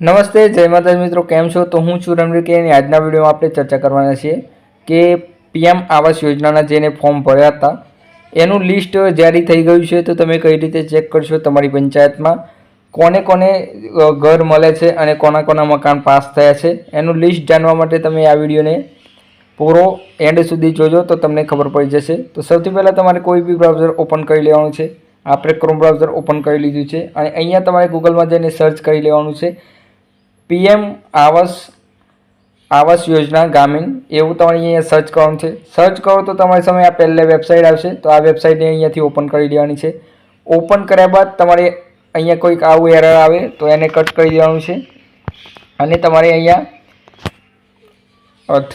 નમસ્તે, જય માતાજી મિત્રો, કેમ છો? તો હું છું રણવીર કે આજના વિડીયોમાં આપણે ચર્ચા કરવાના છીએ કે પીએમ આવાસ યોજનાના જેને ફોર્મ ભર્યા હતા એનું લિસ્ટ જારી થઈ ગયું છે. તો તમે કઈ રીતે ચેક કરશો તમારી પંચાયતમાં કોને કોને ઘર મળે છે અને કોના કોના મકાન પાસ થયા છે એનું લિસ્ટ જાણવા માટે તમે આ વિડીયોને પૂરો એન્ડ સુધી જોજો તો તમને ખબર પડી જશે. તો સૌથી પહેલાં તમારે કોઈ બી બ્રાઉઝર ઓપન કરી લેવાનું છે. આપણે ક્રોમ બ્રાઉઝર ઓપન કરી લીધું છે અને અહીંયા તમારે ગૂગલમાં જઈને સર્ચ કરી લેવાનું છે પીએમ આવાસ યોજના ગ્રામીણ એવું તમારે અહીંયા સર્ચ કરવાનું છે. સર્ચ કરો તો તમારી સામે આ પહેલે વેબસાઇટ આવશે. તો આ વેબસાઇટને અહીંયાથી ઓપન કરી દેવાની છે. ઓપન કર્યા બાદ તમારે અહીંયા કોઈક આવું એરર આવે તો એને કટ કરી દેવાનું છે અને તમારે અહીંયા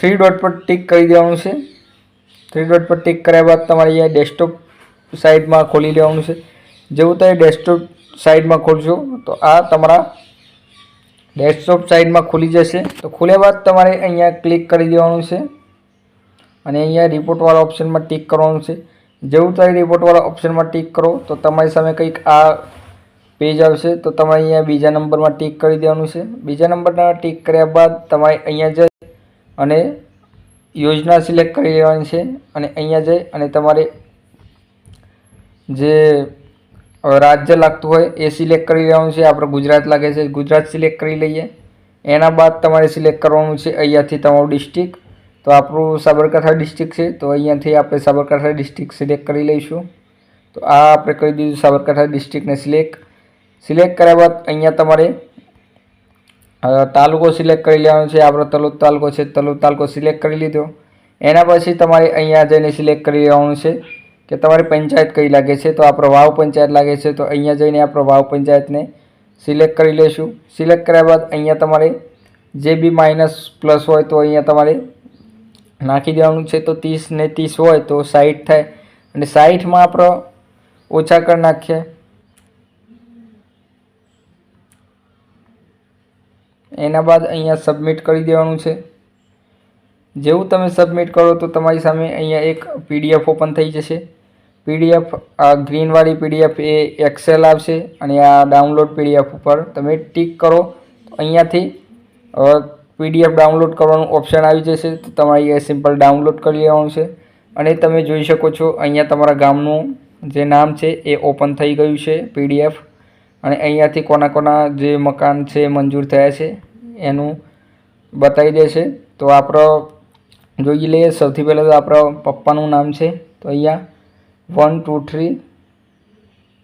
3 ડોટ પર ટિક કરી દેવાનું છે. 3 ડોટ પર ટિક કર્યા બાદ તમારે અહીંયા ડેસ્કટોપ સાઇડમાં ખોલી લેવાનું છે. જેવું તમે ડેસ્કટોપ સાઇડમાં ખોલશો તો આ તમારા ડેસ્કટોપ સાઇડમાં ખુલી જશે. તો ખુલ્યા બાદ તમારે અહીંયા ક્લિક કરી દેવાનું છે અને અહીંયા રિપોર્ટવાળા ઓપ્શનમાં ટિક કરવાનું છે. જેવું તમે રિપોર્ટવાળા ઓપ્શનમાં ટિક કરો તો તમારી સામે કંઈક આ પેજ આવશે. તો તમારે અહીંયા બીજા નંબરમાં ટિક કરી દેવાનું છે. બીજા નંબરના ટિક કર્યા બાદ તમારે અહીંયા જઈ અને યોજના સિલેક્ટ કરી લેવાની છે અને અહીંયા જઈ અને તમારે જે રાજ્ય લાગતું હોય એ સિલેક્ટ કરી લેવાનું છે. આપણે ગુજરાત લાગે છે, ગુજરાત સિલેક્ટ કરી લઈએ. એના બાદ તમારે સિલેક્ટ કરવાનું છે અહીંયાથી તમારું ડિસ્ટ્રિક્ટ. તો આપણું સાબરકાંઠા ડિસ્ટ્રિક્ટ છે તો અહીંયાથી આપણે સાબરકાંઠા ડિસ્ટ્રિક્ટ સિલેક્ટ કરી લઈશું. તો આ આપણે કરી દીધું સાબરકાંઠા ડિસ્ટ્રિક્ટને સિલેક્ટ કર્યા બાદ અહીંયા તમારે તાલુકો સિલેક્ટ કરી લેવાનો છે. આપણો તલોદ તાલુકો છે, તલોદ તાલુકો સિલેક્ટ કરી લીધો. એના પછી તમારે અહીંયા જઈને સિલેક્ટ કરી લેવાનું છે કે તમારી પંચાયત કઈ લાગે છે. તો આપણો વાવ પંચાયત લાગે છે તો અહીંયા જઈને આપણે વાવ પંચાયતને સિલેક્ટ કરી લઈશું. સિલેક્ટ કર્યા બાદ અહીંયા તમારે જે બી માઇનસ પ્લસ હોય તો અહીંયા તમારે નાખી દેવાનું છે. તો 30 ને 30 હોય તો 60 થાય અને 60માં આપણે ઓછા કરી નાખીએ. એના બાદ અહીંયા સબમિટ કરી દેવાનું છે. જેવું તમે સબમિટ કરો તો તમારી સામે અહીંયા એક પીડીએફ ઓપન થઈ જશે. પીડીએફ આ ગ્રીનવાળી પીડીએફ એ એક્સેલ આવશે અને આ ડાઉનલોડ પીડીએફ ઉપર તમે ટિક કરો તો અહીંયાથી પીડીએફ ડાઉનલોડ કરવાનું ઓપ્શન આવી જશે. તો તમારે એ સિમ્પલ ડાઉનલોડ કરી લેવાનું છે અને તમે જોઈ શકો છો અહીંયા તમારા ગામનું જે નામ છે એ ઓપન થઈ ગયું છે પીડીએફ અને અહીંયાથી કોના કોના જે મકાન છે મંજૂર થયા છે એનું બતાવી દેશે. તો આપણો જોઈ લઈએ. સૌથી પહેલાં તો આપણા પપ્પાનું નામ છે તો અહીંયા 1 2 3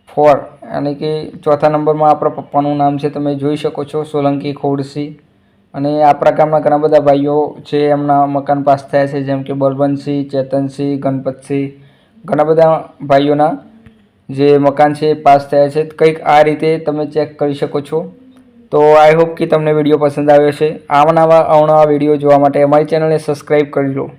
4 यानी कि चौथा नंबर में आपरा पप्पाનું नाम છે તમે જોઈ શકો છો સોલંકી ખોડસી. અને આપણા ગામના ઘણા બધા ભાઈઓ છે એમના મકાન પાસ થયા છે જેમ કે બળવંતસિંહ, ચેતનસિંહ, ગણપતસિંહ. ઘણા બધા ભાઈઓના જે મકાન છે પાસ થયા છે. કંઈક આ રીતે તમે ચેક કરી શકો છો. તો આઈ હોપ કે તમને વિડીયો પસંદ આવ્યો છે. આવા નવા વિડીયો જોવા માટે અમારી ચેનલને સબસ્ક્રાઈબ કરી લો.